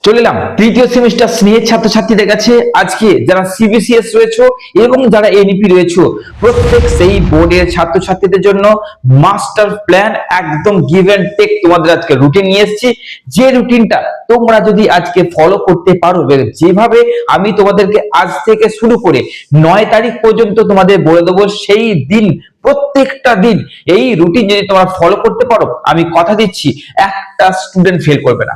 চলে এলাম তৃতীয় সেমিস্টার স্নেহের ছাত্রছাত্রীদের কাছে। আজকে যারা সিবিসিএস রয়েছে এবং যারা এনইপি রয়েছে, প্রত্যেক সেই বোর্ডের ছাত্রছাত্রীদের জন্য মাস্টার প্ল্যান একদম গিভ এন্ড টেক তোমাদের আজকে রুটিন নিয়ে এসেছি। যে রুটিনটা তোমরা যদি আজকে ফলো করতে পারো, যেভাবে আমি তোমাদেরকে আজ থেকে শুরু করে 9 তারিখ পর্যন্ত তোমাদের বলে দেবো, সেই দিন প্রত্যেকটা দিন এই রুটিন যদি তোমরা ফলো করতে পারো, আমি কথা দিচ্ছি একটা স্টুডেন্ট ফেল করবে না,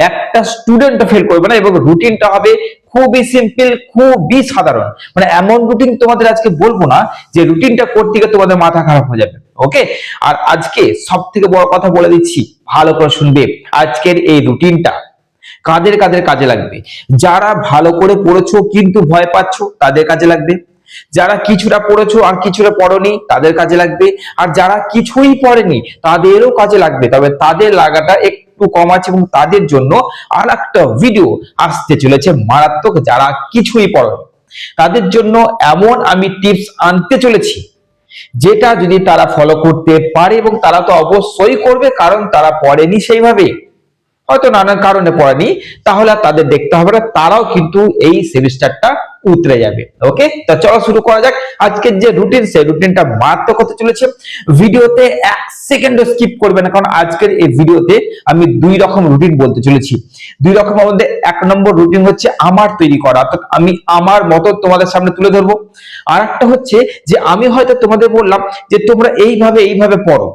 একটা স্টুডেন্টও ফেল করবে না। এবং রুটিনটা হবে খুবই সিম্পল, খুবই সাধারণ। মানে এমন রুটিন তোমাদের আজকে বলবো না যে রুটিনটা করতে গিয়ে তোমাদের মাথা খারাপ হয়ে যাবে। ওকে, আর আজকে সব থেকে বড় কথা বলে দিচ্ছি, ভালো করে শুনবে। আজকের এই রুটিনটা কাদের কাদের কাজে লাগবে? যারা ভালো করে পড়েছো কিন্তু ভয় পাচ্ছ, তাদের কাজে লাগবে। যারা কিছুটা পড়েছো আর কিছুটা পড়োনি, তাদের কাজে লাগবে। আর যারা কিছুই পড়েনি, তাদেরও কাজে লাগবে। তবে তাদের লাগাটা একটু কম আছে এবং তাদের জন্য আর একটা ভিডিও আসতে চলেছে মারাত্মক। যারা কিছুই পড়েনি তাদের জন্য এমন আমি টিপস আনতে চলেছি, যেটা যদি তারা ফলো করতে পারে, এবং তারা তো অবশ্যই করবে কারণ তারা পড়েনি সেইভাবে, হয়তো নানান কারণে পড়েনি, তাহলে আর তাদের দেখতে হবে না, তারাও কিন্তু এই সেমিস্টারটা উতরে যাবে। ওকে, তো চলো শুরু করা যাক। আজকের যে রুটিন, সেই রুটিনটা মারাত্মক হতে চলেছে। ভিডিওতে 1 সেকেন্ডও স্কিপ করবে না, কারণ আজকের এই ভিডিওতে আমি 2 রকম রুটিন বলতে চলেছি। 2 রকমের মধ্যে 1 নম্বর রুটিন হচ্ছে আমার তৈরি করা, অর্থাৎ আমি আমার মতো তোমাদের সামনে তুলে ধরবো। আর একটা হচ্ছে যে আমি হয়তো তোমাদের বললাম যে তোমরা এইভাবে এইভাবে পড়ো,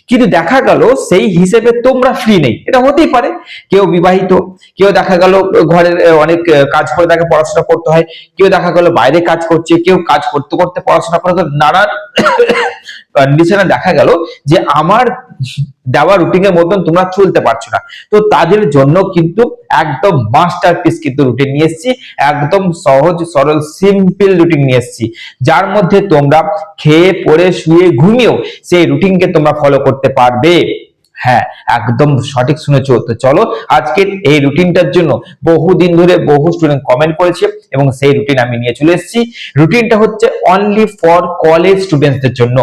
কিন্তু দেখা গেল সেই হিসেবে তোমরা ফ্রি নেই। এটা হতেই পারে, কেউ বিবাহিত, কেউ দেখা গেল ঘরের অনেক কাজ করে তাকে পড়াশোনা করতে হয়, কেউ দেখা গেল বাইরে কাজ করছে, কেউ কাজ করতে করতে পড়াশোনা করে, নানান কন্ডিশনে দেখা গেল যে আমার দেওয়া রুটিনের মতন তোমরা চলতে পারছো না। তো তাদের জন্য কিন্তু একদম মাস্টারপিস কিন্তু রুটিন নিয়ে এসেছি, একদম সহজ সরল সিম্পল রুটিন নিয়ে এসেছি, যার মধ্যে তোমরা খেয়ে পড়ে শুয়ে ঘুমিয়েও সেই রুটিনকে তোমরা ফলো করতে পারবে। হ্যাঁ, একদম সঠিক শুনেছো। তো চলো, আজকের এই রুটিনটার জন্য বহুদিন ধরে বহু স্টুডেন্ট কমেন্ট করেছে এবং সেই রুটিন আমি নিয়ে চলে এসেছি। রুটিনটা হচ্ছে অনলি ফর কলেজ স্টুডেন্টসদের জন্য,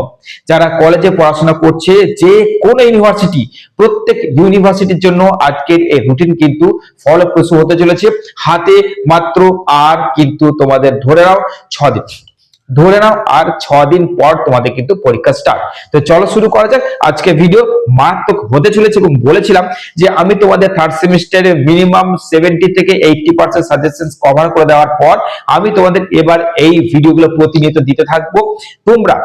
যারা কলেজে পড়াশোনা করছে, যে কোনো ইউনিভার্সিটি, প্রত্যেক ইউনিভার্সিটির জন্য আজকের এই রুটিন কিন্তু ফলপ্রসূ হতে চলেছে। হাতে মাত্র আর কিন্তু তোমাদের ধরে নাও 6 দিন, ধরে নাও আর 6 দিন পর তোমাদের কিন্তু পরীক্ষা স্টার্ট। তো চলো শুরু করা যাক। আজকে ভিডিও মারাত্মক হতে চলেছে এবং বলেছিলাম যে আমি তোমাদের থার্ড সেমিস্টারে মিনিমাম 70 থেকে 80% সাজেশনস কভার করে দেওয়ার পর আমি তোমাদের এবার এই ভিডিওগুলো প্রতিনিয়ত দিতে থাকবো। তোমরা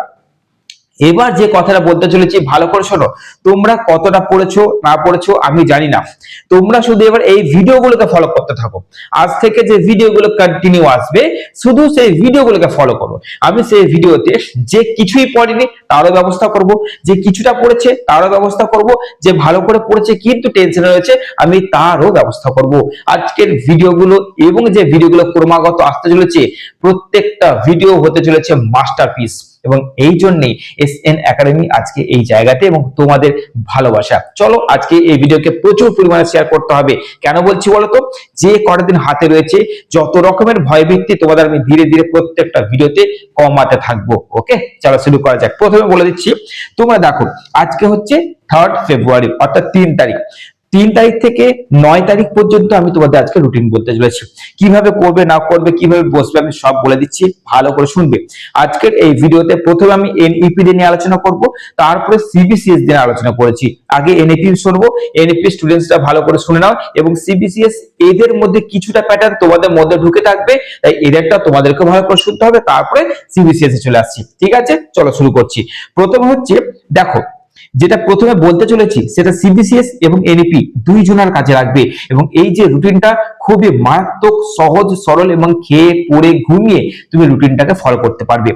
এবার যে কথাটা বলতে চলেছি ভালো করে শোনো। তোমরা কতটা পড়েছো না পড়েছো আমি জানি না, তোমরা শুধু এবার এই ভিডিওগুলোকে ফলো করতে থাকো। আজ থেকে যে ভিডিওগুলো কন্টিনিউ আসবে, শুধু সেই ভিডিওগুলোকে ফলো করো। আমি সেই ভিডিওতে যে কিছুই পড়েনি তারও ব্যবস্থা করব, যে কিছুটা পড়েছে তারও ব্যবস্থা করব, যে ভালো করে পড়েছে কিন্তু টেনশনে রয়েছে আমি তারও ব্যবস্থা করব। আজকের ভিডিওগুলো এবং যে ভিডিওগুলো ক্রমাগত আসতে চলেছে, প্রত্যেকটা ভিডিও হতে চলেছে মাস্টারপিস। এবং এই জন্যই এসএন একাডেমি আজকে এই জায়গাতে, এবং তোমাদের ভালোবাসা। চলো, আজকে এই ভিডিওকে প্রচুর পরিমাণে শেয়ার করতে হবে। কেন বলছি বলতো, যে কটা দিন হাতে রয়েছে, যত রকমের ভয়ভীতি তোমাদের আমি ধীরে ধীরে প্রত্যেকটা ভিডিওতে কমাতে থাকবো। ওকে, চলো শুরু করা যাক। প্রথমে বলে দিচ্ছি, তোমরা দেখো আজকে হচ্ছে 3 ফেব্রুয়ারি, অর্থাৎ 3 তারিখ। 3 তারিখ থেকে 9 তারিখ পর্যন্ত আমি তোমাদের আজকে রুটিন বলতে চলেছি। কিভাবে করবে না করবে, কিভাবে বসবে, আমি সব বলে দিচ্ছি, ভালো করে শুনবে। আজকের এই ভিডিওতে প্রথমে আমি এনইপি নিয়ে আলোচনা করব, তারপরে সিবিসিএস নিয়ে আলোচনা করেছি। আগে এনইপি শুনবো, এনইপি স্টুডেন্টসরা ভালো করে শুনে নাও, এবং সিবিসিএস এদের মধ্যে কিছুটা প্যাটার্ন তোমাদের মধ্যে ঢুকে থাকবে, তাই এদেরটা তোমাদেরকে ভালো করে শুনতে হবে। তারপরে সিবিসিএস এ চলে আসছি, ঠিক আছে? চলো শুরু করছি। প্রথমে হচ্ছে দেখো, যেটা প্রথমে বলতে চলেছি সেটা সিবিসিএস এবং এনইপি দুই জনের কাজে লাগবে। এবং এই যে রুটিনটা খুবই মারাত্মক, সহজ সরল, এবং খেয়ে পড়ে ঘুমিয়ে তুমি রুটিনটাকে ফলো করতে পারবে।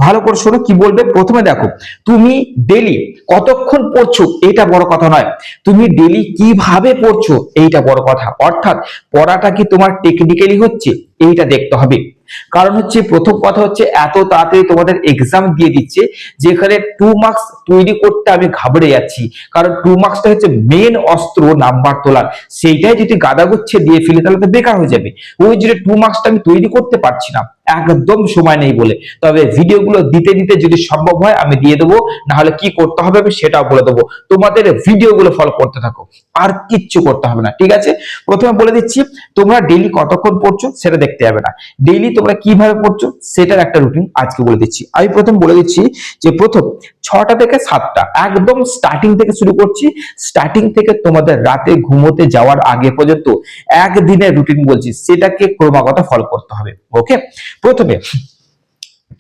ভালো করে শোনো কি বলবে। প্রথমে দেখো, তুমি ডেলি কতক্ষণ পড়ছো এটা বড় কথা নয়, তুমি ডেলি কিভাবে পড়ছো এইটা বড় কথা। অর্থাৎ পড়াটা কি তোমার টেকনিক্যালি হচ্ছে, এইটা দেখতে হবে। কারণ হচ্ছে প্রথম কথা হচ্ছে, এত তাড়াতাড়ি তোমাদের এক্সাম দিয়ে দিচ্ছে, যেখানে 2 মার্কস তৈরি করতে আমি ঘাবড়ে যাচ্ছি। কারণ 2 মার্কসটা হচ্ছে মেন অস্ত্র নাম্বার তোলার, সেইটাই যদি গাদা গুচ্ছে দিয়ে ফেলে তাহলে তো বেকার হয়ে যাবে। ওই যে 2 মার্কসটা আমি তৈরি করতে পারছি না, একদম সময় নেই বলে। তবে ভিডিওগুলো দিতে দিতে যদি সম্ভব হয় আমি দিয়ে দেবো, না হলে কি করতে হবে আমি সেটাও বলে দেবো। তোমাদের ভিডিওগুলো ফলো করতে থাকো, আর কিচ্ছু করতে হবে না, ঠিক আছে? প্রথমে বলে দিচ্ছি, তোমরা ডেইলি কতক্ষণ পড়ছো সেটা দেখতে হবে না, ডেইলি তোমরা কিভাবে পড়ছো সেটার একটা রুটিন আজকে বলে দিচ্ছি। আমি প্রথম বলে দিচ্ছি যে প্রথম 6টা থেকে 7টা একদম স্টার্টিং থেকে শুরু করছি। স্টার্টিং থেকে তোমাদের রাতে ঘুমোতে যাওয়ার আগে পর্যন্ত একদিনের রুটিন বলছি, সেটাকে ক্রমাগত ফলো করতে হবে। ওকে, প্রথমে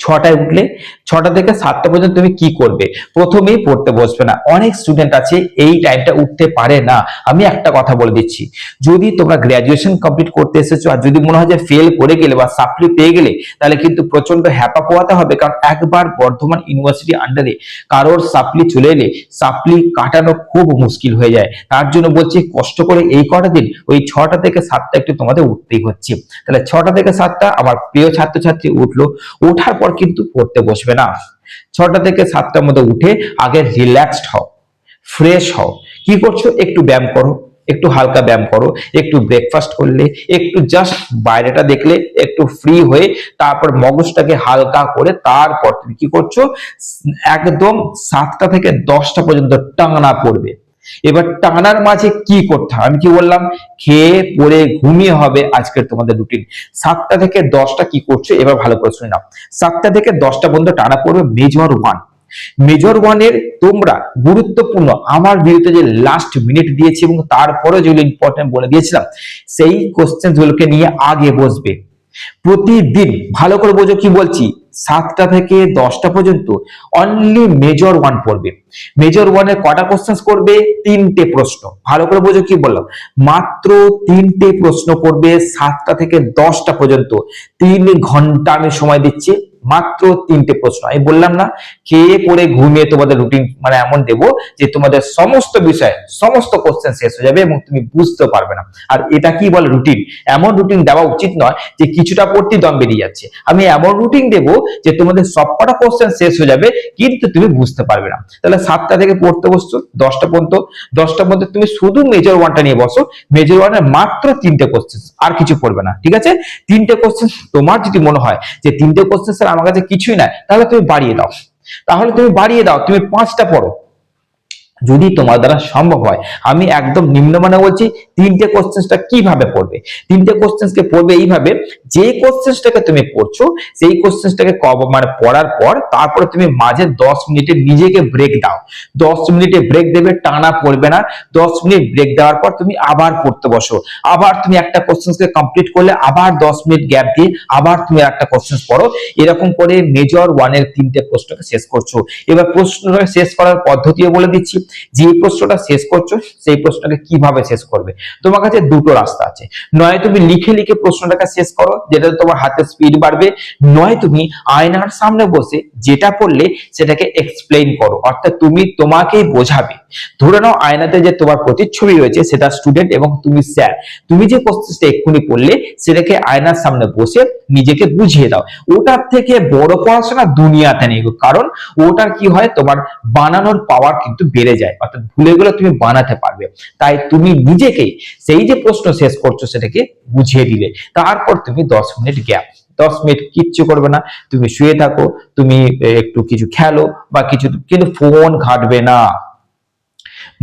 6টায় উঠলে 6টা থেকে 7টা পর্যন্ত তুমি কি করবে? প্রথমেই পড়তে বসবে না। অনেক স্টুডেন্ট আছে এই টাইমটা উঠতে পারে না। আমি একটা কথা বলে দিচ্ছি, যদি তোমরা গ্রাজুয়েশন কমপ্লিট করতে এসেছো আর যদি মনে হয় যে ফেল করে গেলে বা সাপ্লি পেয়ে গেলে, তাহলে কিন্তু প্রচন্ড হ্যাপা পোয়াতে হবে। কারণ একবার বর্ধমান ইউনিভার্সিটি আন্ডারে কারোর সাপ্লি চলে এলে সাপ্লি কাটানো খুব মুশকিল হয়ে যায়। তার জন্য বলছি, কষ্ট করে এই কটা দিন ওই 6টা থেকে 7টা একটু তোমাদের উঠতেই হচ্ছে। তাহলে 6টা থেকে 7টা আমার প্রিয় ছাত্রছাত্রী উঠলো, ওঠার পর কিন্তু পড়তে বসবে না। 6টা থেকে 7টার মধ্যে উঠে আগে রিল্যাক্সড হও, ফ্রেশ হও। কি করছো? একটু ব্যায়াম করো, একটু হালকা ব্যায়াম করো, একটু ব্রেকফাস্ট করলে, একটু জাস্ট বাইরেটা দেখলে, একটু ফ্রি হয়ে তারপর মগজটাকে হালকা করে তারপর তুমি কি করছো? একদম 7টা থেকে 10টা পর্যন্ত টানা পড়বে। এবার টানার মাঝে কি করতে হবে? আমি কি বললাম? খেয়ে পরে ঘুমিয়ে হবে আজকের তোমাদের রুটিন। 7টা থেকে 10টা কি করছো এবার ভালো করে শুনে নাও। 7টা থেকে 10টা পর্যন্ত টানা পড়বে মেজর ওয়ান। মেজর ওয়ানের তোমরা গুরুত্বপূর্ণ আমার ভিডিওতে যে লাস্ট মিনিট দিয়েছি এবং তারপরে যেগুলো ইম্পর্টেন্ট বলে দিয়েছিলাম, সেই কোশ্চেন গুলোকে নিয়ে আগে বসবে প্রতিদিন। ভালো করে বোঝো কি বলছি। 7টা থেকে 10টা পর্যন্ত অনলি মেজর ওয়ান পড়বে। মেজর ওয়ানের কটা কোশ্চেন করবে? 3টে প্রশ্ন। ভালো করে বোঝো কি বললাম, মাত্র 3টে প্রশ্ন করবে 7টা থেকে 10টা পর্যন্ত। 3 ঘন্টা আমি সময় দিচ্ছি, মাত্র 3টে প্রশ্ন। আমি বললাম না খেয়ে পরে ঘুমিয়ে তোমাদের রুটিন মানে এমন দেবো যে তোমাদের সমস্ত বিষয় সমস্ত কোশ্চেন শেষ হয়ে যাবে এবং তুমি বুঝতে পারবে না। আর এটা কি বলে রুটিন? এমন রুটিন দেওয়া উচিত নয় যে কিছুটা পড়তেই দম বেরিয়ে যাচ্ছে। আমি এমন রুটিন দেবো যে তোমাদের সবকটা কোশ্চেন শেষ হয়ে যাবে কিন্তু তুমি বুঝতে পারবে না। তাহলে 7টা থেকে পড়তে বসছো 10টা পর্যন্ত, 10টার মধ্যে তুমি শুধু মেজর ওয়ানটা নিয়ে বসো। মেজর ওয়ানের মাত্র 3টে কোশ্চেন, আর কিছু পড়বে না, ঠিক আছে? 3টে কোশ্চেন। তোমার যদি মনে হয় যে 3টে কোশ্চেন স্যার আমার কাছে কিছুই নাই, তাহলে তুমি বাড়িয়ে দাও, তুমি 5টা পড়ো যদি তোমার দ্বারা সম্ভব হয়। আমি একদম নিম্নমানে বলছি 3টে কোশ্চেনটা কিভাবে পড়বে। 3টে কোশ্চেনকে পড়বে এইভাবে, যে কোশ্চেনটাকে তুমি পড়ছো সেই কোশ্চেনটাকে মানে পড়ার পর তারপরে তুমি মাঝে 10 মিনিটে নিজেকে ব্রেক দাও। 10 মিনিটে ব্রেক দেবে, টানা পড়বে না। 10 মিনিট ব্রেক দেওয়ার পর তুমি আবার পড়তে বসো। আবার তুমি একটা কোশ্চেনকে কমপ্লিট করলে আবার 10 মিনিট গ্যাপ দিয়ে আবার তুমি একটা কোশ্চেন পড়ো। এরকম করে মেজর ওয়ানের 3টে প্রশ্নকে শেষ করছো। এবার প্রশ্নটা শেষ করার পদ্ধতিও বলে দিচ্ছি। যে প্রশ্নটা শেষ করছো সেই প্রশ্নটাকে কিভাবে শেষ করবে। তোমার কাছে দুটো রাস্তা আছে, নয় তুমি লিখে লিখে প্রশ্নটাকে শেষ করো, যেটা তোমার হাতে স্পিড বাড়বে, নয় তুমি আয়নার সামনে বসে যেটা পড়লে সেটাকে এক্সপ্লেইন করো, অর্থাৎ তুমি তোমাকেই বোঝাবে। ধরে নাও আয়নাতে যে তোমার প্রতিচ্ছবি রয়েছে সেটা স্টুডেন্ট এবং তুমি স্যার। তুমি যে কোশ্চেনটা এক্ষুনি পড়লে সেটাকে আয়নার সামনে বসে নিজেকে বুঝিয়ে দাও। ওটার থেকে বড় পড়াশোনা দুনিয়াতে নেই, কারণ ওটার কি হয়, তোমার বানানোর পাওয়ার কিন্তু বেড়ে যায়, অর্থাৎ ভুলে গেলে তুমি বানাতে পারবে। তাই তুমি নিজেকে সেই যে প্রশ্ন শেষ করছো সেটাকে বুঝিয়ে দিলে, তারপর তুমি 10 মিনিট গ্যাপ। 10 মিনিট কিচ্ছু করবে না, তুমি শুয়ে থাকো, তুমি একটু কিছু খেলো বা কিছু, কিন্তু ফোন ঘাটবে না।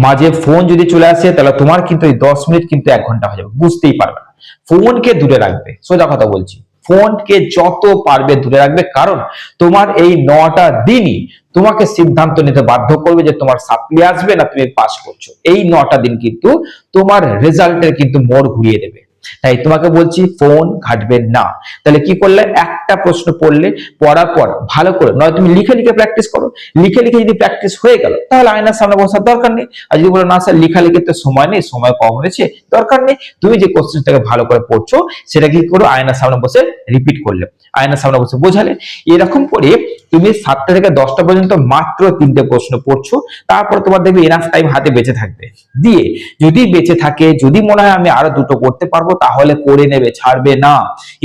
মাঝে ফোন যদি চলে আসে তাহলে তোমার কিন্তু এই 10 মিনিট কিন্তু 1 ঘন্টা হয়ে যাবে, বুঝতেই পারবে না। ফোনকে দূরে রাখবে, সোজা কথা বলছি। ফোনকে যত পারবে দূরে রাখবে, কারণ তোমার এই 9টা দিনই তোমাকে সিদ্ধান্ত নিতে বাধ্য করবে যে তোমার সাপ্লি আসবে না তুমি পাস করছো। এই 9টা দিন কিন্তু তোমার রেজাল্টের কিন্তু মোড় ঘুরিয়ে দেবে। তাই তোমাকে বলছি ফোন ঘাটবে না। তাহলে কি করলে, একটা প্রশ্ন পড়লে পড়ার পর ভালো করে, নয় তুমি লিখে লিখে প্র্যাকটিস করো। লিখে লিখে যদি প্র্যাকটিস হয়ে গেল তাহলে আয়নার সামনে বসার দরকার নেই। আর যদি বলো না স্যার লেখালেখিতে সময় নেই, সময় কম হয়েছে, দরকার নেই। তুমি যে কোশ্চেনটাকে ভালো করে পড়ছো সেটা কি করো, আয়নার সামনে বসে রিপিট করলে, আয়নার সামনে বসে বোঝালে। এরকম করে তুমি 7টা থেকে 10টা পর্যন্ত মাত্র 3টে প্রশ্ন পড়ছো। তারপর তোমার দেখবে এনাফ টাইম হাতে বেঁচে থাকবে। দিয়ে যদি বেঁচে থাকে, যদি মনে হয় আমি আরো দুটো করতে পারবো, তাহলে করে নেবে, ছাড়বে না।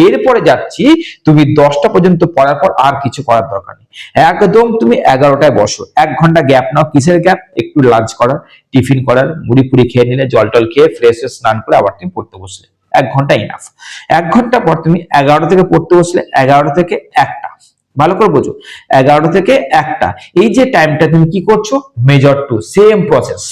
এরপরে যাচ্ছি, তুমি 10টা পর্যন্ত পড়ার পর আর কিছু করার দরকার নেই। একদম তুমি 11টায় বসো, 1 ঘন্টা গ্যাপ নাও। কিসের গ্যাপ? একটু লাঞ্চ করার, টিফিন করার, মুড়ি পুড়ি খেয়ে নিলে, জল টল খেয়ে ফ্রেশ স্নান করে আবার তুমি পড়তে বসলে। 1 ঘন্টা ইনাফ। 1 ঘন্টা পর তুমি 11টা থেকে পড়তে বসলে, 11টা থেকে 1টা, ভালো করে বোঝো, 11টা থেকে 1টা, এই যে টাইমটা তুমি কি করছো, মেজর 2 সেম প্রসেস,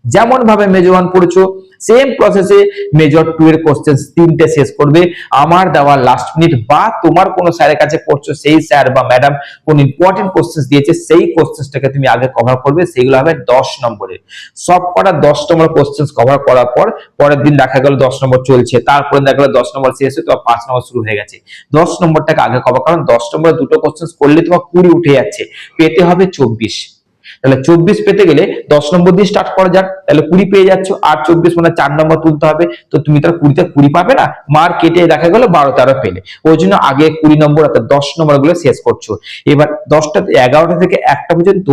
যেমন ভাবে মেজর 1 পড়েছো সেম প্রসেসে মেজর 2 এর কোশ্চেন 3টে শেষ করবে। আমার দেওয়া লাস্ট মিনিট বা তোমার কোন স্যারের কাছে পড়ছো, সেই স্যার বা ম্যাডাম কোন ইম্পর্টেন্ট কোশ্চেন দিয়েছে, সেই কোশ্চেনটাকে তুমি আগে কভার করবে। সেগুলো হবে 10 নম্বরের, সব কটা 10 নম্বর কোশ্চেন কভার করার পর পরের দিন দেখা গেল 10 নম্বর চলছে, তারপরে দেখা গেল 10 নম্বর শেষ হয়ে তোমার 5 নম্বর শুরু হয়ে গেছে। 10 নম্বরটাকে আগে কভার, কারণ 10 নম্বরে দুটো কোশ্চেন করলে তোমার 20 উঠে যাচ্ছে, পেতে হবে 24। তাহলে 24 পেতে গেলে 10 নম্বর দিয়ে স্টার্ট করা যাক, তাহলে 20 পেয়ে যাচ্ছ, আর 24 মানে 4 নম্বর তুলতে হবে, তো তুমি তার 20তে 20 পাবে না, মার কেটে দেখা গেল 12-13 পেলে, ওই জন্য আগে 20 নম্বর অর্থাৎ 10 নম্বর গুলো শেষ করছো। এবার 11টা থেকে 1টা পর্যন্ত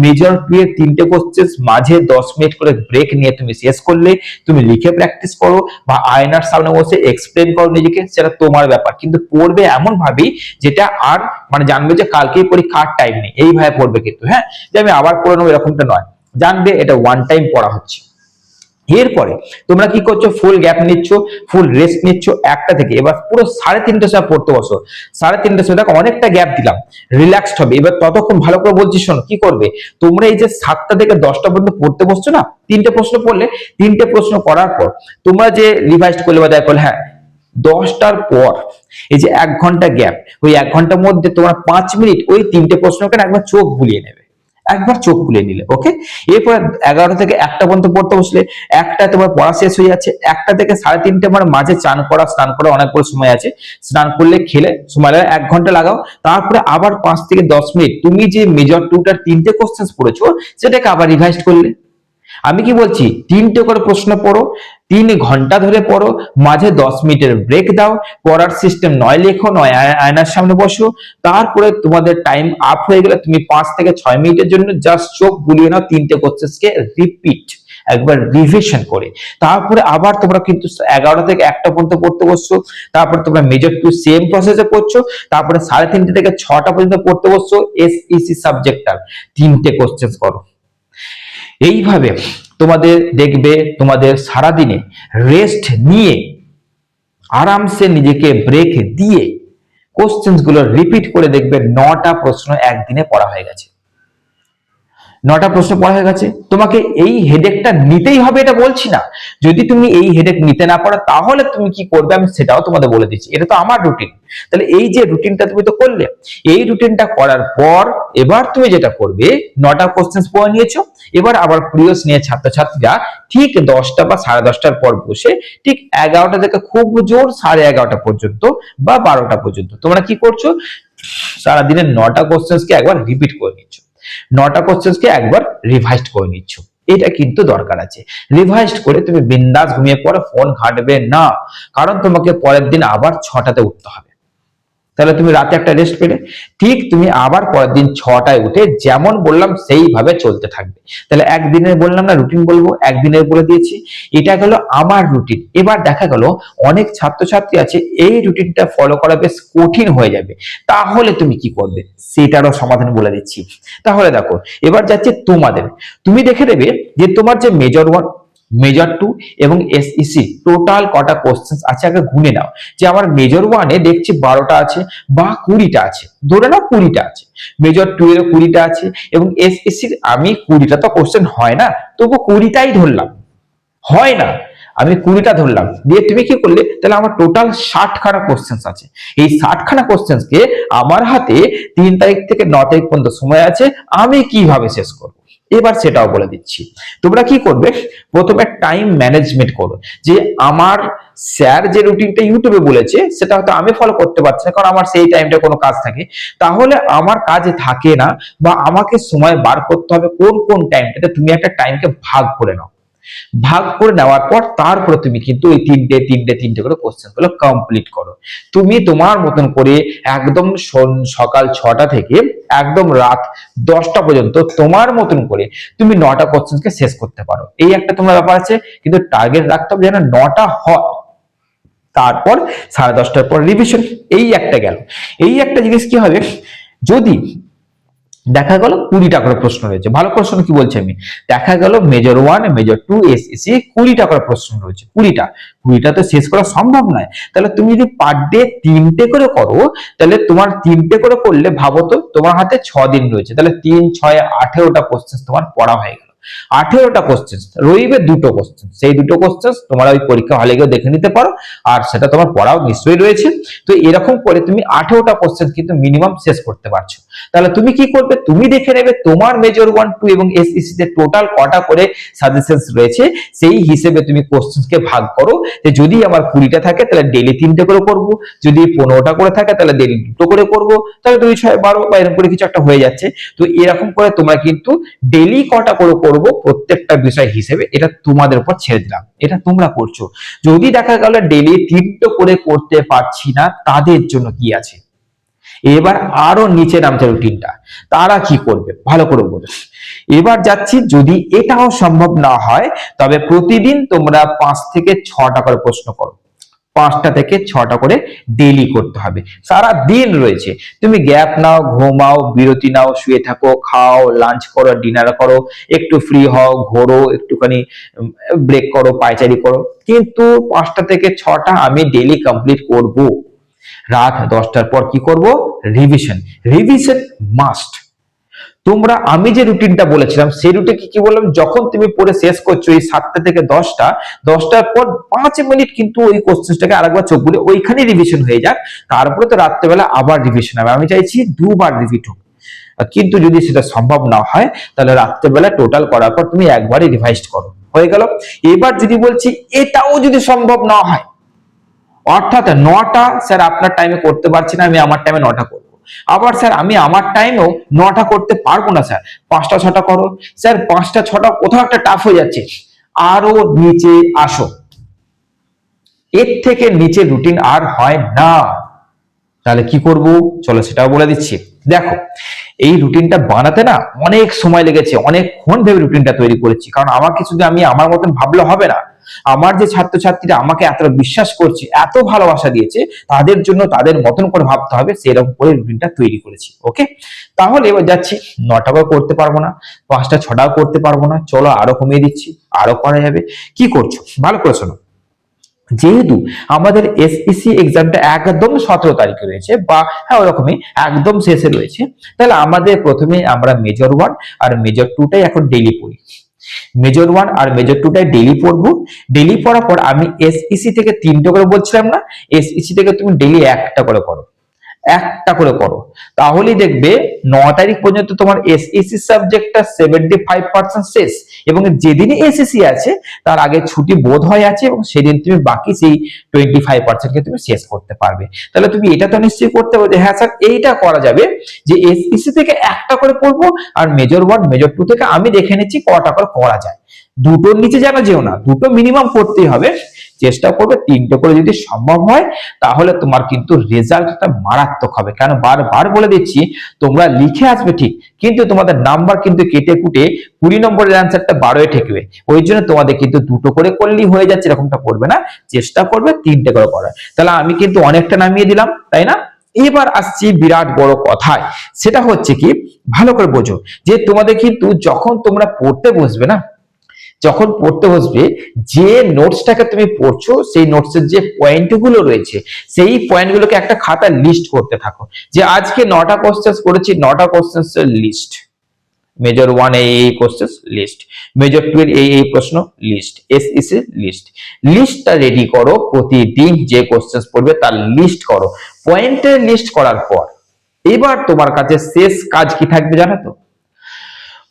মেজর 2 এর 3টে কোশ্চেন মাঝে 10 মিনিট করে ব্রেক নিয়ে তুমি শেষ করলে, তুমি লিখে প্র্যাকটিস করো বা আয়নার সামনে বসে এক্সপ্লেন করো নিজেকে, সেটা তোমার ব্যাপার, কিন্তু পড়বে এমন ভাবেই যেটা আর মানে জানবে যে কালকেই পরীক্ষার টাইম নেই, এইভাবে পড়বে কিন্তু, হ্যাঁ, যে আমি আবার পড়ে নেবো এরকমটা নয়, জানবে এটা ওয়ান টাইম পড়া হচ্ছে। এরপরে তোমরা কি করছো, ফুল গ্যাপ নিচ্ছ, ফুল রেস্ট নিচ্ছ 1টা থেকে, এবার পুরো 3:30টার সময় পড়তে বসো। 3:30টার সময় দেখো অনেকটা গ্যাপ দিলাম, রিল্যাক্সড হবে। এবার ততক্ষণ ভালো করে বলছি, শোনো কি করবে, তোমরা এই যে 7টা থেকে 10টা পর্যন্ত পড়তে বসছো না, 3টে প্রশ্ন পড়লে, 3টে প্রশ্ন করার পর তোমরা যে রিভাইজ করলে বা দেখো, হ্যাঁ 10টার পর এই যে 1 ঘন্টা গ্যাপ, ওই 1 ঘন্টার মধ্যে তোমরা 5 মিনিট ওই 3টে প্রশ্নকে একবার চোখ বুলিয়ে নেবে, একবার চোখ বুলিয়ে নিলে, ওকে। এরপর 11টা থেকে 1টা পর্যন্ত পড়তে বসলে, 1টা তোমার পড়া শেষ হয়ে যাচ্ছে, 1টা থেকে 3:30 মানে মাঝে স্নান করা অনেক বড় সময় আছে, স্নান করলে খেলে সময় লাগে 1 ঘন্টা লাগাও, তারপরে আবার 5 থেকে 10 মিনিট তুমি যে মেজর 2টার 3টে কোশ্চেন পড়েছো সেটাকে আবার রিভাইজ করলে। আমি কি বলছি, 3টে করে প্রশ্ন পড়ো, 3 ঘন্টা ধরে পড়ো, মাঝে 10 মিনিটের ব্রেক দাও, পড়ার সিস্টেম নয় লেখো নয় আয়নার সামনে বসো, তারপরে তোমাদের টাইম আপ হয়ে গেলে তুমি 5 থেকে 6 মিনিটের জন্য জাস্ট চোখ বুলিয়ে নাও 3টে কোশ্চেনকে রিপিট একবার রিভিশন করে, তারপরে আবার তোমরা কিন্তু 11টা থেকে 1টা পর্যন্ত পড়তে বসছো, তারপরে তোমরা মেজর 2 সেম প্রসেসে পড়ছো, তারপরে 3:30 থেকে 6টা পর্যন্ত পড়তে বসছো এসইসি সাবজেক্টটার 3টে কোশ্চেন করো। এইভাবে তোমাদের দেখবে তোমাদের সারাদিনে রেস্ট নিয়ে আরামসে নিজেকে ব্রেক দিয়ে কোশ্চেন গুলো রিপিট করে দেখবে 9টা প্রশ্ন একদিনে পড়া হয়ে গেছে। 9টা প্রশ্ন পড়া হয়ে গেছে, তোমাকে এই হেডেকটা নিতেই হবে এটা বলছি না, যদি তুমি এই হেডেক নিতে না পারো তাহলে তুমি কি করবে আমি সেটাও তোমাদের বলে দিচ্ছি, এটা তো আমার রুটিন। তাহলে এই যে রুটিনটা তুমি তো করলে, এই রুটিনটা করার পর এবার তুমি যেটা করবে, 9টা কোশ্চেন পড়ে নিয়েছো, এবার আবার প্রিভিয়াস নিয়ে ছাত্রছাত্রীরা ঠিক 10টা বা 10:30টার পর বসে ঠিক 11টা থেকে খুব জোর 11:30 পর্যন্ত বা 12টা পর্যন্ত তোমরা কি করছো, সারাদিনের 9টা কোশ্চেনকে একবার রিপিট করে নিচ্ছ, 9টা কোশ্চেনকে একবার রিভাইজ করে নিচ্ছ, এটা কিন্তু দরকার আছে। রিভাইজ করে তুমি বিন্দাস ঘুমিয়ে পড়ো, ফোন ঘাঁটবে না, কারণ তোমাকে পরের দিন আবার 6টাতে উঠতে হবে। তাহলে তুমি রাতে একটা রেস্ট পেলে, ঠিক তুমি আবার পরের দিন 6টায় উঠে যেমন বললাম সেইভাবে চলতে থাকবে। তাহলে একদিনের বললাম না রুটিন বলবো, একদিনের বলে দিয়েছি, এটা গেল আমার রুটিন। এবার দেখা গেল অনেক ছাত্রছাত্রী আছে এই রুটিনটা ফলো করা বেশ কঠিন হয়ে যাবে, তাহলে তুমি কি করবে সেটারও সমাধান বলে দিচ্ছি। তাহলে দেখো এবার যাচ্ছে তোমাদের, তুমি দেখে দেবে যে তোমার যে মেজর 1 মেজর 2 এবং এসইসি টোটাল কটা কোশ্চেন আছে আগে গুনে নাও, যে আমার মেজর 1 এ দেখছি 12টা আছে বা 20টা আছে, ধরে নাও 20টা আছে, মেজর 2 এর 20টা আছে এবং এসইসি আমি 20টা তো কোশ্চেন হয় না, তবু 20টাই ধরলাম, হয় না আমি 20টা ধরলাম, দিয়ে তুমি কি করলে, তাহলে আমার টোটাল 60খানা কোশ্চেন আছে, এই 60খানা কোশ্চেনকে আমার হাতে 3 তারিখ থেকে 9 তারিখ পর্যন্ত সময় আছে, আমি কিভাবে শেষ করব এবার সেটাও বলে দিচ্ছি। তোমরা কি করবে, প্রথমে টাইম ম্যানেজমেন্ট করো, যে আমার স্যার যে রুটিনটা ইউটিউবে বলেছে সেটা হয়তো আমি ফলো করতে পারছি না, কারণ আমার সেই টাইমটা কোনো কাজ থাকে, তাহলে আমার কাজে থাকে না বা আমাকে সময় বার করতে হবে কোন কোন টাইমটাতে, তুমি একটা টাইমকে ভাগ করে নাও, ভাগ করে নেওয়ার পর তারপরে তুমি কিন্তু ওই তিনটে করে কোশ্চেন গুলো কমপ্লিট করো। তুমি তোমার মতন করে একদম সকাল 6টা থেকে একদম রাত 10টা পর্যন্ত তোমার মতন করে তুমি 9টা কোশ্চেনকে শেষ করতে পারো, এই একটা তোমার ব্যাপার আছে, কিন্তু টার্গেট রাখতে হবে যেন 9টা হয়, তারপর 10:30টার পর রিভিশন, এই একটা গেল। এই একটা জিনিস কি হবে, যদি দেখা গেল 20টা করে প্রশ্ন রয়েছে। ভালো প্রশ্ন কি বলছি আমি, দেখা গেল মেজর 1 মেজর 2 এসএসসি 20টা করে প্রশ্ন রয়েছে। 20টা তো শেষ করা সম্ভব নয়। তাহলে তুমি যদি পার ডে 3টে করে করো, তাহলে তোমার 3টে করে করলে ভাবো তো তোমার হাতে 6 দিন রয়েছে, তাহলে 3 6 18টা কোশ্চেন তোমার পড়া হয়ে গেল। 18টা কোশ্চেন রইবে, দুটো কোশ্চেন, সেই দুটো কোশ্চেন তোমরা ওই পরীক্ষা হলে গিয়ে দেখে নিতে পারো, আর সেটা তোমার পড়াও নিশ্চয়ই রয়েছে। তো এরকম করে তুমি 18টা কোশ্চেন কিন্তু মিনিমাম শেষ করতে পারছো। তাহলে তুমি কি করবে, তুমি দেখে নেবে তোমার মেজর 1 2 এবং এসইসি তে টোটাল কটা করে সাজেশনস রয়েছে, সেই হিসেবে তুমি কোশ্চেনকে ভাগ করো। যে যদি আমার 20টা থাকে তাহলে ডেইলি 3টে করে করব, যদি 15টা করে থাকে তাহলে ডেইলি 2টো করে করব, তাহলে 2 6 12 বা এরকম করে কিছু একটা হয়ে যাচ্ছে। তো এরকম করে তোমরা কিন্তু ডেইলি কটা করে করব প্রত্যেকটা বিষয় হিসেবে, এটা তোমাদের উপর ছেড়ে দিলাম, এটা তোমরা করছো। যদি দেখা গেল ডেইলি 3টে করে করতে পারছি না, তাদের জন্য কি আছে, এবার আরো নিচে নামছে রুটিনটা, তারা কি করবে ভালো করে বলো। এবার যাচ্ছি, যদি এটাও সম্ভব না হয় তবে প্রতিদিন তোমরা 5 থেকে 6টা করে প্রশ্ন করো, 5টা থেকে 6টা করে ডেইলি করতে হবে। সারা দিন রয়েছে, তুমি গ্যাপ নাও, ঘুমাও, বিরতি নাও, শুয়ে থাকো, খাও, লাঞ্চ করো, ডিনার করো, একটু ফ্রি হও, ঘোরো, একটুখানি ব্রেক করো, পায়চারি করো, কিন্তু 5টা থেকে 6টা আমি ডেইলি কমপ্লিট করব। রাত 10টার পর কি করব, রিভিশন। Revision must. তোমরা আমি যে রুটিনটা বলেছিলাম সেই রুটিনে কি বললাম, যখন তুমি পড়ে শেষ করছো এই 7টা থেকে 10টার পর 5 মিনিট কিন্তু ওই কোশ্চেনটাকে আরেকবার চোখ বুলে ওইখানে রিভিশন হয়ে যাক, তারপরে তো রাত্রেবেলা আবার রিভিশন হবে। আমি চাইছি দুবার রিপিট হোক, কিন্তু যদি সেটা সম্ভব না হয় তাহলে রাত্রেবেলা টোটাল করার পর তুমি একবারই রিভাইজ করো, হয়ে গেল। এবার যদি বলছি এটাও যদি সম্ভব না হয়, অর্থাৎ 9টা স্যার আপনার টাইমে করতে পারছি না, আমি আমার টাইমে 9টা করবো, আবার স্যার আমি আমার টাইমেও 9টা করতে পারবো না স্যার, 5টা 6টা করো, স্যার 5টা 6টা কোথাও একটা টাফ হয়ে যাচ্ছে, আরো নিচে আসো, এর থেকে নিচে রুটিন আর হয় না। তাহলে কি করব, চলো সেটাও বলে দিচ্ছি। দেখো, এই রুটিনটা বানাতে না অনেক সময় লেগেছে, অনেকক্ষণ ভেবে রুটিনটা তৈরি করেছি, কারণ আমাকে শুধু আমি আমার মতন ভাবলে হবে না, আমার যে ছাত্রছাত্রীরা আমাকে এত বিশ্বাস করছে, এত ভালোবাসা দিয়েছে, তাদের জন্য তাদের মতন করে ভাবতে হবে, সেরকম করে রুটিনটা তৈরি করেছি। ওকে, তাহলে এবার যাচ্ছি, 9টা করতে পারবো না, 5টা 6টাও করতে পারবো না, চলো আরো কমিয়ে দিচ্ছি, আরো করা যাবে। কি করছো ভালো করে শোনো, যেহেতু আমাদের এসইসি এক্সামটা একদম 17 তারিখে রয়েছে, বা হ্যাঁ ওরকমই একদম শেষে রয়েছে, তাহলে আমাদের প্রথমে আমরা মেজর 1 আর মেজর 2টাই এখন ডেইলি পড়ি। মেজর 1 আর মেজর 2টাই ডেইলি পড়বো। ডেইলি পড়ার পর আমি এসইসি থেকে 3টে করে বলছিলাম না, এসইসি থেকে তুমি ডেইলি একটা করে করো, একটা করে করো, তাহলেই দেখবে 9 তারিখ পর্যন্ত তোমার এসএসসি সাবজেক্টটা 75% শেষ, এবং যেদিনে এসএসসি আছে তার আগে ছুটি বোধ হয় আছে, এবং সেদিন তুমি বাকি সেই 25% কে তুমি শেষ করতে পারবে। তাহলে তুমি এটা তো নিশ্চয়ই করতে পারবে, হ্যাঁ স্যার এইটা করা যাবে যে এসএসসি থেকে একটা করে পড়বো, আর মেজর 1 মেজর 2 থেকে আমি দেখে নিচ্ছি কটা করে করা যায়। দুটোর নিচে যেন যেও না, দুটো মিনিমাম করতেই হবে, চেষ্টা করবে 3টে করে, যদি সম্ভব হয় তাহলে তোমার কিন্তু রেজাল্টটা মারাত্মক হবে। কেন বারবার বলে দিচ্ছি, তোমরা লিখে আসবে ঠিক, কিন্তু তোমাদের নাম্বার কিন্তু কেটে কুটে 20 নম্বরের অ্যান্সারটা 12-এ ঠেকবে। ওই জন্য তোমাদের কিন্তু দুটো করে করলেই হয়ে যাচ্ছে এরকমটা করবে না, চেষ্টা করবে 3টে করে করার। তাহলে আমি কিন্তু অনেকটা নামিয়ে দিলাম, তাই না? এবার আসছি বিরাট বড় কথায়, সেটা হচ্ছে কি, ভালো করে বোঝো যে তোমাদের কিন্তু যখন তোমরা পড়তে বসবে না, যখন পড়তে বসবে, যে নোটসটাকে তুমি পড়ছো সেই নোটসের যে পয়েন্টগুলো রয়েছে, সেই পয়েন্টগুলোকে একটা খাতা লিস্ট করতে থাকো, যে আজকে 9টা কোশ্চেন করেছি, 9টা কোশ্চেন্সের লিস্ট, মেজর 1 এই কোশ্চেন লিস্ট, মেজর 2 এর এই প্রশ্ন লিস্ট, এসইসি লিস্ট। লিস্টটা রেডি করো, প্রতিদিন যে কোশ্চেন পড়বে তার লিস্ট করো। পয়েন্টের লিস্ট করার পর এবার তোমার কাছে শেষ কাজ কি থাকবে জানো তো,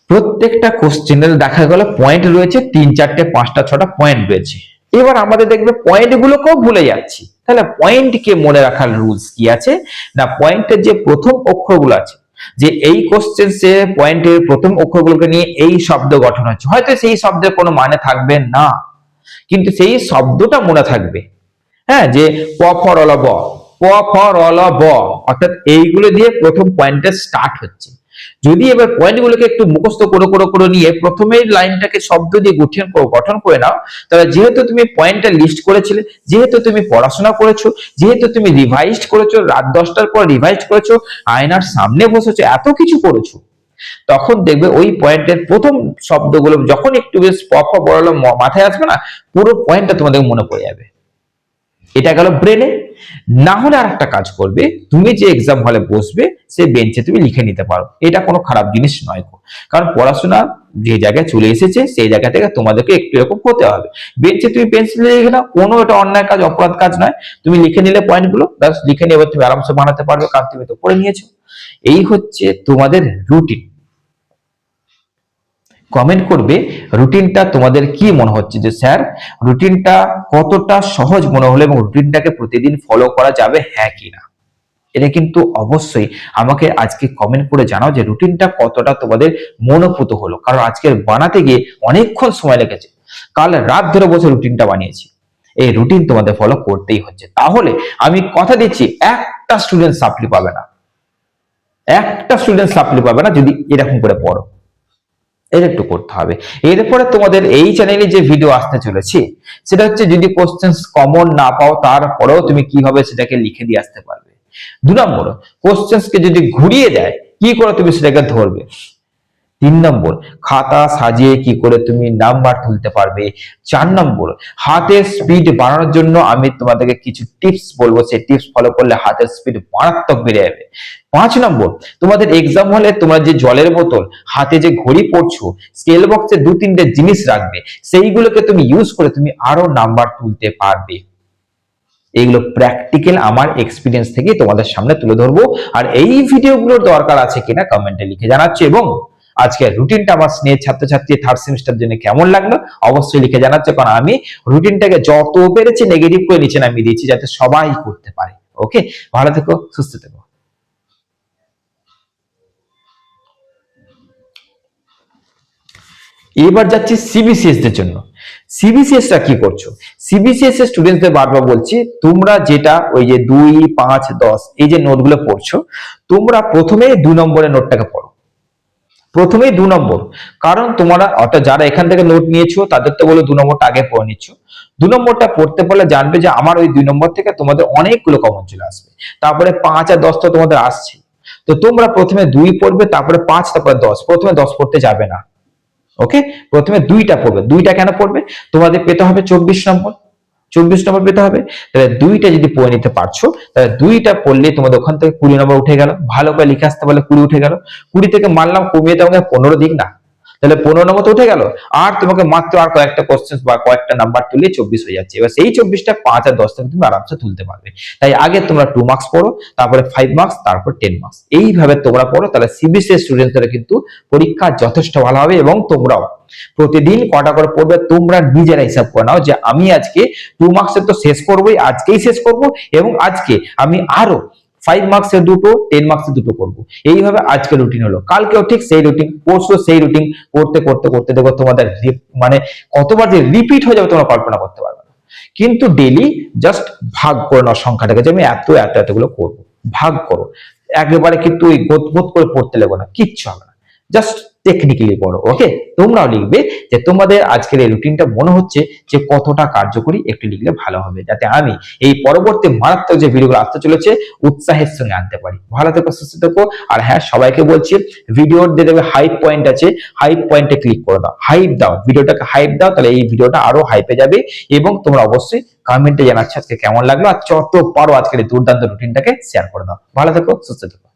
প্রত্যেকটা কোশ্চেনের দেখা গেল পয়েন্ট রয়েছে, 3 4টে 5টা 6টা পয়েন্ট রয়েছে। এবার আমাদের দেখবে পয়েন্ট গুলোকেও ভুলে যাচ্ছি, তাহলে পয়েন্ট কে মনে রাখার রুলস কি আছে না, পয়েন্টের যে প্রথম অক্ষরগুলো আছে, যে এই কোশ্চেন সে পয়েন্টের প্রথম অক্ষরগুলোকে নিয়ে এই শব্দ গঠন হচ্ছে, হয়তো সেই শব্দের কোনো মানে থাকবে না, কিন্তু সেই শব্দটা মনে থাকবে। হ্যাঁ, যে প ফর অল ব, প ফর অল ব, অর্থাৎ এইগুলো দিয়ে প্রথম পয়েন্টটা স্টার্ট হচ্ছে। যদি এবার পয়েন্টগুলোকে একটু মুখস্থ করে নিয়ে প্রথমেই লাইনটাকে শব্দ দিয়ে গঠন করে নাও, তাহলে যেহেতু তুমি পয়েন্টটা লিস্ট করেছিলে, যেহেতু তুমি পড়াশোনা করেছো, যেহেতু তুমি রিভাইজ করেছো, রাত 10টার পর রিভাইজ করেছো, আয়নার সামনে বসেছো, এত কিছু করেছো, তখন দেখবে ওই পয়েন্টের প্রথম শব্দগুলো যখন একটু বেশ পপ বড় মাথায় আসবে না, পুরো পয়েন্টটা তোমাদের মনে পড়ে যাবে। এটা গেল ব্রেনে। না হলে আর একটা কাজ করবে, তুমি যে এক্সাম হলে বসবে সে বেঞ্চে তুমি লিখে নিতে পারো, এটা কোনো খারাপ জিনিস নয়। কারণ পড়াশোনা যে জায়গায় চলে এসেছে সেই জায়গা থেকে তোমাদেরকে একটু এরকম হতে হবে। বেঞ্চে তুমি পেন্সিলে লিখে নাও, কোনো এটা অন্যায় কাজ অপরাধ কাজ নয়। তুমি লিখে নিলে পয়েন্টগুলো, ব্যাস লিখে নিয়ে এবার তুমি আরামসে বানাতে পারবে, কারণ তুমি তো পড়ে নিয়েছো। এই হচ্ছে তোমাদের রুটিন। কমেন্ট করবে রুটিনটা তোমাদের কি মনে হচ্ছে, যে স্যার রুটিনটা কতটা সহজ মনে হলো এবং রুটিনটাকে প্রতিদিন ফলো করা যাবে হ্যাঁ কিনা। এটা কিন্তু অবশ্যই আমাকে আজকে কমেন্ট করে জানাও যে রুটিনটা কতটা তোমাদের মনোপুত হলো, কারণ আজকের বানাতে গিয়ে অনেকক্ষণ সময় লেগেছে, কাল রাত ধরে বসে রুটিনটা বানিয়েছি। এই রুটিন তোমাদের ফলো করতেই হচ্ছে, তাহলে আমি কথা দিচ্ছি একটা স্টুডেন্ট সাপ্লি পাবে না, একটা স্টুডেন্ট সাপ্লি পাবে না যদি এরকম করে পড়ো। এটা একটু করতে হবে। এরপরে তোমাদের এই চ্যানেলে যে ভিডিও আসতে চলেছে সেটা হচ্ছে যদি কোশ্চেন্স কমন না পাও তারপরেও তুমি কিভাবে সেটাকে লিখে দিয়ে আসতে পারবে। 2 নম্বর, কোশ্চেন্সকে যদি ঘুরিয়ে দেয় কি করে তুমি সেটাকে ধরবে। 3 নম্বর, খাতা সাজিয়ে কি করে তুমি নাম্বার তুলতে পারবে। 4 নম্বর, হাতের স্পিড বাড়ানোর জন্য আমি তোমাদেরকে কিছু টিপস বলবো, সেই টিপস ফলো করলে হাতের স্পিড মারাত্মক বেড়ে যাবে। 5 নম্বর, তোমাদের এক্সাম হলে তোমরা যে জলের বোতল, হাতে যে ঘড়ি পড়ছো, স্কেল বক্সে 2-3টে জিনিস রাখবে, সেইগুলোকে তুমি ইউজ করে তুমি আরো নাম্বার তুলতে পারবে। এইগুলো প্র্যাকটিক্যাল আমার এক্সপিরিয়েন্স থেকে তোমাদের সামনে তুলে ধরবো। আর এই ভিডিওগুলোর দরকার আছে কিনা কমেন্টে লিখে জানাচ্ছি, এবং আজকের রুটিনটা আমার স্নেহ ছাত্রছাত্রী থার্ড সেমিস্টার জন্য কেমন লাগলো অবশ্যই লিখে জানাচ্ছে, কারণ আমি রুটিনটাকে যত পেরেছি নেগেটিভ করে নিচে নামিয়ে দিয়েছি যাতে সবাই করতে পারে। ওকে, ভালো থেকো, সুস্থ থেকো। এবার যাচ্ছি সিবিসিএস দের জন্য। সিবিসিএস রা কি করছো? সিবিসিএস এর স্টুডেন্টদের বারবার বলছি, তোমরা যেটা ওই যে 2, 5, 10 এই যে নোটগুলো পড়ছো, তোমরা প্রথমেই 2 নম্বরের নোটটাকে পড়ো, প্রথমেই 2 নম্বর। কারণ তোমরা অর্থাৎ যারা এখান থেকে নোট নিয়েছো তাদের তো বলো 2 নম্বরটা আগে পড়ে নিচ্ছ। 2 নম্বরটা পড়তে পারলে জানবে যে আমার ওই 2 নম্বর থেকে তোমাদের অনেকগুলো কমন চলে আসবে, তারপরে 5 আর 10 তো তোমাদের আসছে। তো তোমরা প্রথমে 2 পড়বে, তারপরে 5, তারপরে 10, প্রথমে 10 পড়তে যাবে না। ওকে, প্রথমে 2টা পড়বে। 2টা কেন পড়বে? তোমাদের পেতে হবে 24 নম্বর, 24 নম্বর পেতে হবে। তাহলে 2টা যদি পড়ে নিতে পারছো, তাহলে 2টা পড়লে তোমাদের ওখান থেকে 20 নম্বর উঠে গেল। ভালো করে লিখে আসতে পারলে 20 উঠে গেল। 20 থেকে মানলাম কমিয়ে তোমাকে 15 দিক না, তাহলে 15 নম্বর তো উঠে গেল। আর তোমাকে মাত্র আর কয়েকটা কোশ্চেন বা কয়েকটা নাম্বার তুললে 24 হয়ে যাচ্ছে। এবার সেই 24টা 5 আর 10 থেকে তুমি আরামসে তুলতে পারবে। তাই আগে তোমরা 2 মার্কস পড়ো, তারপরে 5 মার্কস, তারপর 10 মার্কস, এইভাবে তোমরা পড়ো। তাহলে সিবিসিএস স্টুডেন্টরা কিন্তু পরীক্ষা যথেষ্ট ভালো হবে। এবং তোমরাও প্রতিদিন কটা করে পড়বে তোমরা নিজেরা হিসাব করে নাও, যে আমি আজকে 2 মার্কসের তো শেষ করবোই, আজকেই শেষ করব, এবং আজকে আমি আরো 5 মার্কসের 2টো, 10 মার্কসের 2টো করবো। এইভাবে আজকে রুটিন হলো, কালকেও ঠিক সেই রুটিন, পরশু সেই রুটিন, করতে করতে করতে দেখো তোমাদের মানে কতবার যে রিপিট হয়ে যাবে তোমরা কল্পনা করতে পারবে না। কিন্তু ডেইলি জাস্ট ভাগ করে নাও সংখ্যাটাকে, যে আমি এত এত এতগুলো করবো, ভাগ করো। একেবারে কিন্তু ওই গোত করে পড়তে লাগবে না, কিচ্ছু হবে না, জাস্ট টেকনিক্যালি পড়ো। ওকে, তোমরাও লিখবে যে তোমাদের আজকের এই রুটিনটা মনে হচ্ছে যে কতটা কার্যকরী, একটু লিখলে ভালো হবে, যাতে আমি এই পরবর্তী মারাত্মক যে ভিডিওগুলো আসতে চলেছে উৎসাহের সঙ্গে আনতে পারি। ভালো থেকো, সুস্থ থেকো। আর হ্যাঁ, সবাইকে বলছি ভিডিওর যে দেখবে হাইপ পয়েন্ট আছে, হাইপ পয়েন্টে ক্লিক করে দাও, হাইপ দাও, ভিডিওটাকে হাইপ দাও, তাহলে এই ভিডিওটা আরো হাইপে যাবে। এবং তোমরা অবশ্যই কমেন্টে জানাচ্ছ আজকে কেমন লাগলো, আর যত পারো আজকের এই দুর্দান্ত রুটিনটাকে শেয়ার করে দাও। ভালো থেকো, সুস্থ থেকো।